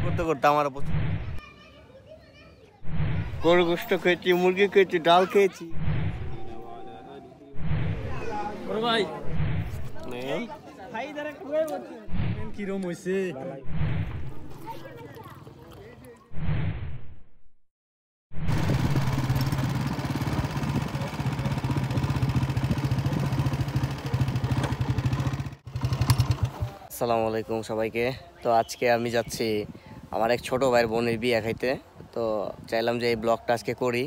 করতে করতে আমার গরু গোশত খেয়েছি, মুরগি খেয়েছি, ডাল খেয়েছি। কিরম হয়েছে? আসসালামু আলাইকুম সবাইকে। তো আজকে আমি যাচ্ছি আমার এক ছোট ভাইয়ের বোনের বিয়ে খাইতে। তো চাইলাম যে এই ব্লগটা আজকে করি।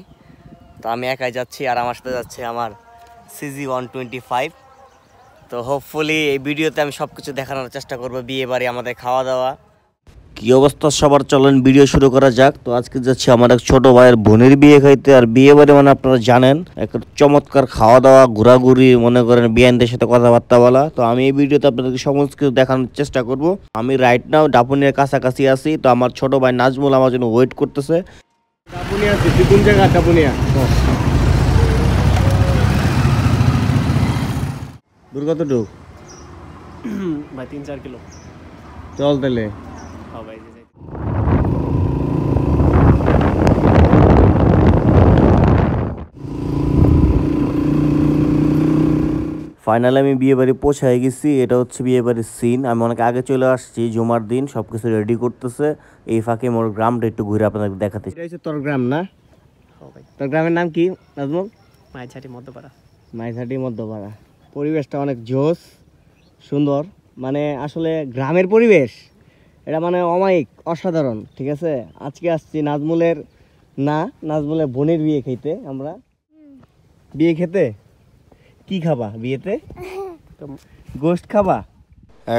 তো আমি একাই যাচ্ছি, আর আমার সাথে যাচ্ছে আমার CG125। তো হোপফুলি এই ভিডিওতে আমি সব কিছু দেখানোর চেষ্টা করবো, বিয়ে বাড়ি, আমাদের খাওয়া দাওয়া কি অবস্থা সবার। চলেন ভিডিও শুরু করা যাক। তো আজকে যাচ্ছি আমার এক ছোট ভাইয়ের বোনের বিয়ে খাইতে। আর বিয়ে বাড়ি মানে আপনারা জানেন, এক চমৎকার খাওয়া দাওয়া, ঘোরাঘুরি, মনে করেন বিয়ানদের সাথে কথাবার্তা বলা। তো আমি এই ভিডিওতে আপনাদেরকে সমস্ত কিছু দেখানোর চেষ্টা করব। আমি রাইট নাও ডাপুনিয়ার কাছাকাছি আছি। তো আমার ছোট ভাই নাজমুল আমার জন্য ওয়েট করতেছে। ডাপুনিয়া আছে, কোন জায়গা? ডাপুনিয়া দূর কতটুকু ভাই 3-4 কিলো। চল তাহলে। হ্যাঁ ভাই। ফাইনালি আমি বিয়ে বাড়ি পৌঁছায় গেছি। এটা হচ্ছে বিয়ে বাড়ির সিন। আমি অনেক আগে চলে আসছি, জুমার দিন সবকিছু রেডি করতেছে। এই ফাঁকে মোর গ্রামটা একটু ঘুরে আপনাদের দেখাতে। এটা হচ্ছে তোর গ্রাম না? তোর গ্রামের নাম কি নাজমুল? মাইছাটি মধ্যপাড়া। মাইছাটি মধ্যপাড়া। পরিবেশটা অনেক জোস, সুন্দর। মানে আসলে গ্রামের পরিবেশ এটা মানে অমায়িক, অসাধারণ। ঠিক আছে, আজকে আসছি নাজমুলের বোনের বিয়ে খেতে। আমরা বিয়ে খেতে কি খাবা বিয়েতে? গোশত খাবা?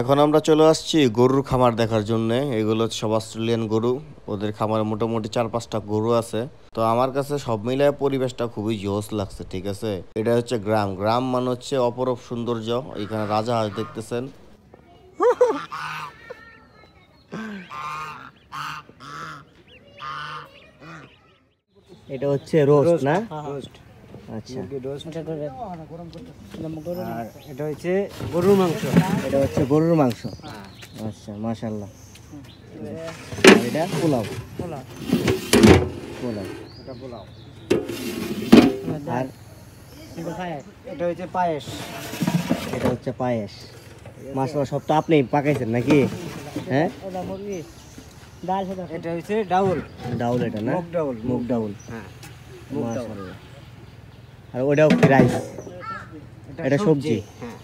এখন আমরা চলে আসছি গরুর খামার দেখার জন্য। এগুলো সব অস্ট্রেলিয়ান গরু। ওদের খামারে মোটামুটি 4-5টা গরু আছে। তো আমার কাছে সব মিলায় পরিবেশটা খুবই জোস লাগছে। ঠিক আছে, এটা হচ্ছে গ্রাম মানে হচ্ছে অপরূপ সৌন্দর্য। এখানে রাজা হাঁস দেখতেছেন। এটা হচ্ছে রোস্ট না? আচ্ছা, আর এটা হচ্ছে গরুর মাংস। এটা হচ্ছে গরুর মাংস। আচ্ছা, মাশাআল্লাহ। এটা পোলাও। আর এটা হচ্ছে পায়েস। এটা হচ্ছে পায়েস। মাশাআল্লাহ, সব তো আপনি পাকাইছেন নাকি? হ্যাঁ, এটা হচ্ছে ডাউল। ডাউল এটা না? মুগ ডাউল। হ্যাঁ, মাশাআল্লাহ। আর ওটাও কি রাইস? এটা সবজি। হ্যাঁ,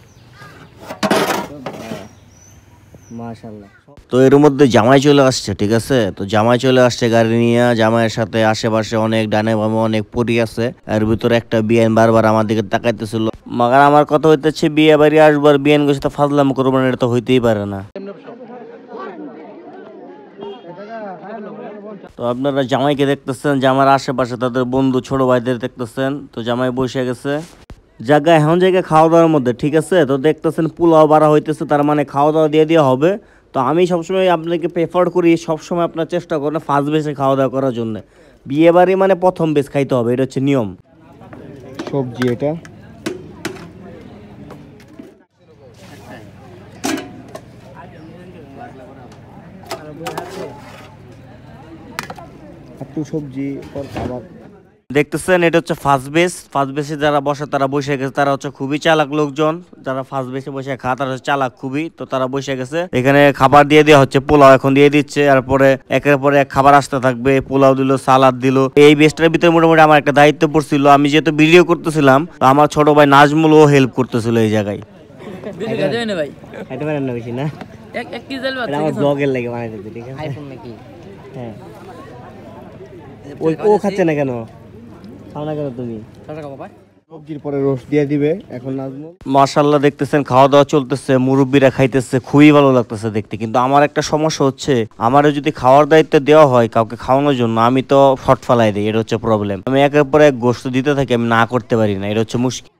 মাশাআল্লাহ। তো এর মধ্যে জামাই চলে আসছে। ঠিক আছে, তো জামাই চলে আসছে গাড়ি নিয়ে। জামাইয়ের সাথে আশেপাশে অনেক ডানে বামে অনেক পরি আছে। এর ভিতরে একটা বিয়ান বারবার আমার দিকে তাকাইতেছিল। মাগার আমার কথা হইতেছে বিয়ে বাড়ি আসবার বিয়ান গোর সাথে ফাজলাম করবো না, এটা তো হইতেই পারে না। তো আপনারা জামাইকে দেখতেছেন, জামার আশেপাশে তাদের বন্ধু ছোট ভাইদের দেখতেছেন। তো জামাই বসে গেছে জায়গায়, এখন জায়গায় খাওয়া দাওয়ার মধ্যে। ঠিক আছে, তো দেখতেছেন পোলাও বাড়া হইতেছে, তার মানে খাওয়া দাওয়া দিয়ে দেওয়া হবে। তো আমি সবসময় আপনাকে প্রেফার করি, সবসময় আপনার চেষ্টা করেন ফার্স্ট বেসে খাওয়া দাওয়া করার জন্য। বিয়ে বাড়ি মানে প্রথম বেশ খাইতে হবে, এটা হচ্ছে নিয়ম। সবজি এটা একটু সবজি খাবার দেখতেছেন। এটা হচ্ছে ফার্স্ট বেসে যারা বসে তারা বসে গেছে। তারা হচ্ছে খুবই চালাক লোকজন। যারা ফার্স্ট বেসে বসে খায় তারা হচ্ছে চালাক খুবই। তো তারা বসে গেছে, এখানে খাবার দিয়ে দেওয়া হচ্ছে। পোলাও এখন দিয়ে দিচ্ছে, তারপরে একের পরে এক খাবার আসতে থাকবে। পোলাও দিল, সালাদ দিল। এই বেসটার ভিতরে মোটামুটি আমার একটা দায়িত্ব পড়ছিল। আমি যেহেতু ভিডিও করতেছিলাম, তো আমার ছোট ভাই নাজমুল ও হেল্প করতেছিল এই জায়গায়। বেশি না, আমার ব্লগের লাগে বানাইতে। ঠিক আছে, আইফোন নাকি? হ্যাঁ, ও খাচ্ছে না কেন? খাও না কেন তুমি? সবজির পরে রোস্ট দিয়ে দিবে এখন নাজমুল। মাশাআল্লাহ, দেখতেছেন খাওয়া দাওয়া চলতেছে, মুরব্বীরা খাইতেছে, খুবই ভালো লাগতেছে দেখতে। কিন্তু আমার একটা সমস্যা হচ্ছে, আমারও যদি খাওয়ার দায়িত্ব দেওয়া হয় কাউকে খাওয়ানোর জন্য, আমি তো ফট ফালাই দিই। এটা হচ্ছে প্রবলেম। আমি একের পর এক গোশত দিতে থাকি, আমি না করতে পারি না। এটা হচ্ছে মুশকিল।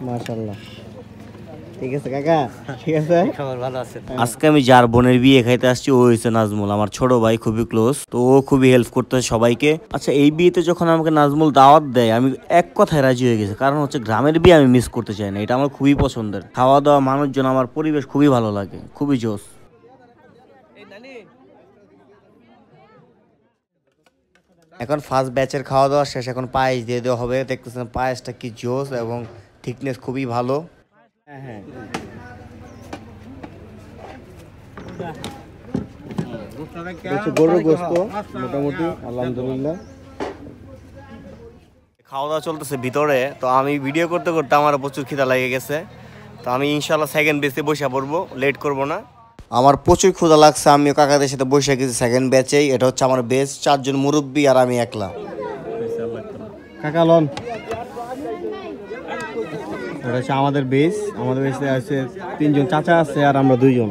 মাশাআল্লাহ, ঠিক আছে কাকা, ঠিক আছে। খবর ভালো আছে? আজকে আমি যার বোনের বিয়ে খাইতে আসছি ও হয়েছে নাজমুল, আমার ছোট ভাই, খুবই ক্লোজ। তো ও খুবই হেল্প করতেছে সবাইকে। আচ্ছা, এই বিয়েতে যখন আমাকে নাজমুল দাওয়াত দেয় আমি এক কথায় রাজি হয়ে গেছি, কারণ হচ্ছে গ্রামের বিয়ে আমি মিস করতে চাই না। এটা আমার খুবই পছন্দের। খাওয়া দাওয়া, মানুষজন, আমার পরিবেশ খুবই ভালো লাগে, খুবই জোস। এখন ফার্স্ট ব্যাচের খাওয়া দাওয়া শেষ, এখন পায়েস দিয়ে দেওয়া হবে। দেখতেছেন পায়েসটা কি জোস এবং থিকনেস খুবই ভালো। হ্যাঁ হ্যাঁ, গরুর গোস্ত মোটামুটি আলহামদুলিল্লাহ। খাওয়া দাওয়া চলতেছে ভিতরে, তো আমি ভিডিও করতে করতে আমার প্রচুর খিদা লেগে গেছে। তো আমি ইনশাল্লাহ সেকেন্ড বেচে বসে পড়বো, লেট করব না। আমার প্রচুর ক্ষুধা লাগছে, আমিও কাকাদের সাথে বসে গেছি সেকেন্ড ব্যাচেই। এটা হচ্ছে আমার বেচ, 4 জন মুরব্বী আর আমি একলা। কাকা লন, এটা হচ্ছে আমাদের বেস। আমাদের বেসে আছে 3 জন চাচা আছে আর আমরা 2 জন।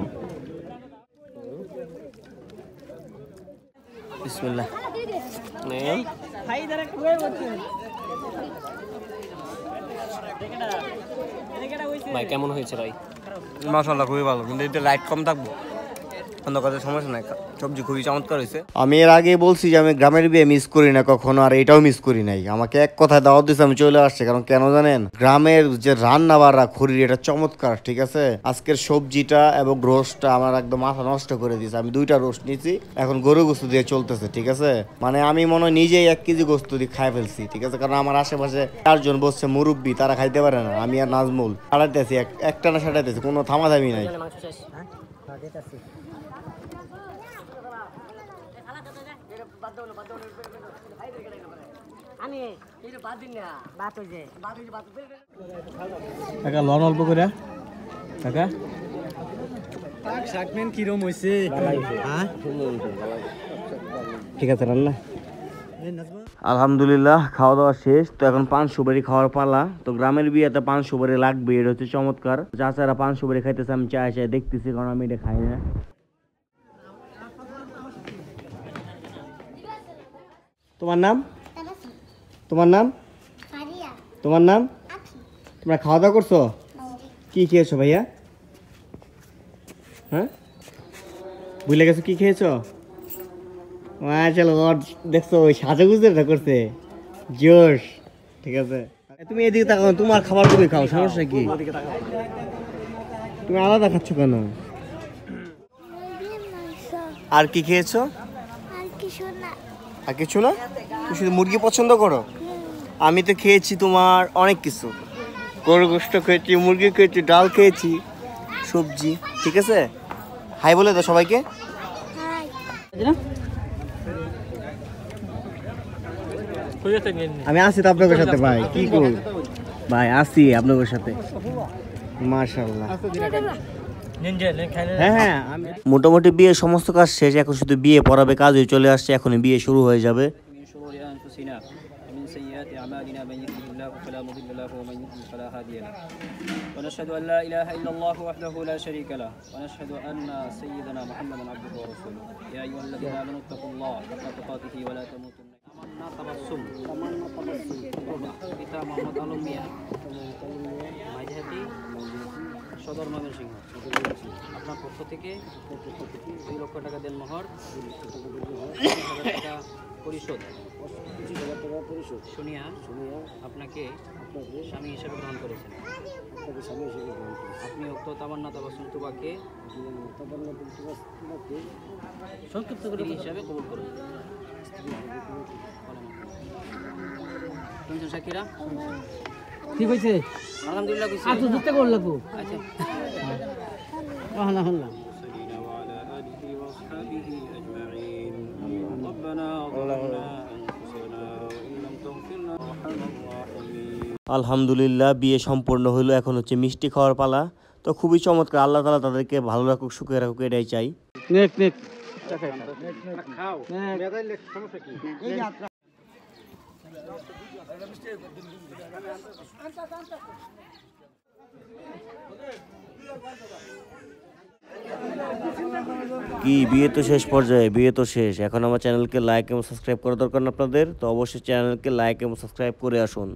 বিসমিল্লাহ। ভাই কেমন হয়েছে ভাই? মাশাআল্লাহ খুবই ভালো, কিন্তু এতে লাইট কম থাকবো, অন্য কথা সমস্যা নাই। সবজি খুবই চমৎকার হয়েছে। আমি এর আগে বলছি যে আমি গ্রামের বিয়ে মিস করি না কখনো, আর এটাও মিস করি নাই। আমাকে এক কথায় দাওয়াত দিয়েছে, আমি চলে আসছি। কারণ কেন জানেন, গ্রামের যে রান্না বাড়া খড়ির, এটা চমৎকার। ঠিক আছে, আজকের সবজিটা এবং রোস্টটা আমার একদম মাথা নষ্ট করে দিয়েছে। আমি 2টা রোস্ট নিয়েছি, এখন গরু গোস্ত দিয়ে চলতেছে। ঠিক আছে, মানে আমি মনে হয় নিজেই 1 কেজি গোস্ত দিয়ে খাই ফেলছি। ঠিক আছে, কারণ আমার আশেপাশে 4 জন বসছে মুরব্বী, তারা খাইতে পারে না। আমি আর নাজমুল সাটাইতেছি, একটা না সাটাইতেছি, কোনো থামাথামি নাই। কাকা লন অল্প করে। কাকা শাকমেন কিরম হইছে? হ্যাঁ ঠিক আছে রান্না। আলহামদুলিল্লাহ, খাওয়া দাওয়া শেষ। তো এখন পান সুপারি খাওয়ার পালা। তো গ্রামের বিয়েতে পান সুপারি লাগবে, এটা হচ্ছে চমৎকার। চাচারা পান সুপারি খাইতেছে, আমি চাই চাই দেখতেছি, কারণ আমি এটা খাই না। তোমার নাম? তোমার নাম? তোমার নাম? তোমরা খাওয়া দাওয়া করছো? কি খেয়েছো ভাইয়া? হ্যাঁ, ভুলে গেছো কি খেয়েছো? চলো, দেখছো ওই সাজাগুজটা করছে জোশ। ঠিক আছে, তুমি এদিকে তাকাও, তোমার খাবার তুমি খাও, সমস্যা কি? তুমি আলাদা খাচ্ছ কেন? আর কি খেয়েছো? আর কিছু না? তুমি শুধু মুরগি পছন্দ করো? আমি তো খেয়েছি তোমার অনেক কিছু। গরু গোস্ত খেয়েছি, মুরগি খেয়েছি, ডাল খেয়েছি, সবজি। ঠিক আছে, হাই বলে দাও সবাইকে। আমি আছি তো আপনাদের সাথে ভাই, কি করব ভাই, আছি আপনাদের সাথে। মাশাআল্লাহ। হ্যাঁ হ্যাঁ, মোটামুটি বিয়ে সমস্ত কাজ শেষ, এখন শুধু বিয়ে পড়াবে কাজ হয়ে চলে আসছে, এখন বিয়ে শুরু হয়ে যাবে। ونشهد أن لا إله إلا الله وحده لا شريك له ونشهد أن سيدنا محمدا عبده ورسوله يا أيها الذين آمنوا اتقوا الله حق تقاته ولا تموتن تمنى تبسم পিতা মোহাম্মদ আলম মিয়া মাঝহাটি সদর ময়মনসিংহ, আপনার পক্ষ থেকে 2 লক্ষ টাকা দেনমোহর, 20,000 টাকা পরিশোধ শুনিয়া আপনাকে স্বামী হিসেবে গ্রহণ করেছেন। আপনি উক্ত তামান্না তাবাসসুম তুবাকে সংক্ষিপ্ত করে হিসাবে কবুল করুন। শুনছেন শাকিরা? ঠিক হইছে আলহামদুলিল্লাহ কইছি। আচ্ছা, জুতে কর লাগবো। আচ্ছা, হল্লা হল্লা। আলহামদুলিল্লাহ, বিয়ে সম্পূর্ণ হইলো। এখন হচ্ছে মিষ্টি খাওয়ার পালা। তো খুবই চমৎকার, আল্লাহ তাআলা তাদেরকে ভালো রাখুক, সুখে রাখুক, এটাই চাই। নেক নেক খাও। কি বিয়ে তো শেষ পর্যায়ে, বিয়ে তো শেষ। এখন আমার চ্যানেলকে লাইক এবং সাবস্ক্রাইব করা দরকার না আপনাদের, তো অবশ্যই চ্যানেলকে লাইক এবং সাবস্ক্রাইব করে আসুন।